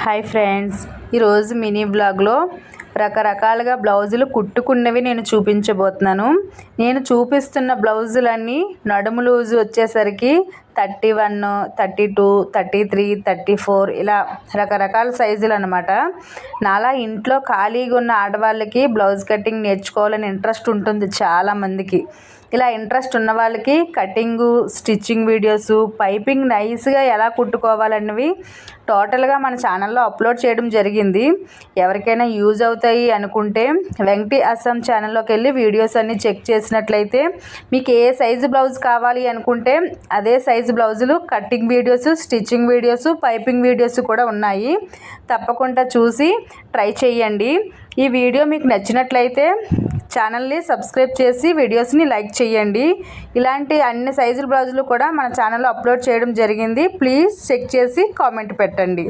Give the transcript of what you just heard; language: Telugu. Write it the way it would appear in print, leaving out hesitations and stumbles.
హాయ్ ఫ్రెండ్స్, ఈరోజు మినీ బ్లాగ్లో రకరకాలుగా బ్లౌజులు కుట్టుకున్నవి నేను చూపించబోతున్నాను. నేను చూపిస్తున్న బ్లౌజులన్నీ నడుము లూజు వచ్చేసరికి 31, 32, 33, 34 ఇలా రకరకాల సైజులు అనమాట. నాలా ఇంట్లో ఖాళీగా ఉన్న ఆడవాళ్ళకి బ్లౌజ్ కటింగ్ నేర్చుకోవాలని ఇంట్రెస్ట్ ఉంటుంది చాలామందికి. ఇలా ఇంట్రెస్ట్ ఉన్న వాళ్ళకి కటింగు, స్టిచ్చింగ్ వీడియోస్, పైపింగ్ నైస్గా ఎలా కుట్టుకోవాలన్నవి టోటల్గా మన ఛానల్లో అప్లోడ్ చేయడం జరిగింది. ఎవరికైనా యూజ్ అవుతాయి అనుకుంటే వెంకటి అస్సాం ఛానల్లోకి వెళ్ళి వీడియోస్ అన్నీ చెక్ చేసినట్లయితే మీకు ఏ సైజు బ్లౌజ్ కావాలి అనుకుంటే అదే సైజు బ్లౌజులు cutting videos, stitching videos, piping videos కూడా ఉన్నాయి. తప్పకుండా చూసి ట్రై చేయండి. ఈ వీడియో మీకు నచ్చినట్లయితే ఛానల్ని సబ్స్క్రైబ్ చేసి వీడియోస్ని లైక్ చేయండి. ఇలాంటి అన్ని సైజుల బ్లౌజులు కూడా మన ఛానల్లో అప్లోడ్ చేయడం జరిగింది. ప్లీజ్ చెక్ చేసి కామెంట్ పెట్టండి.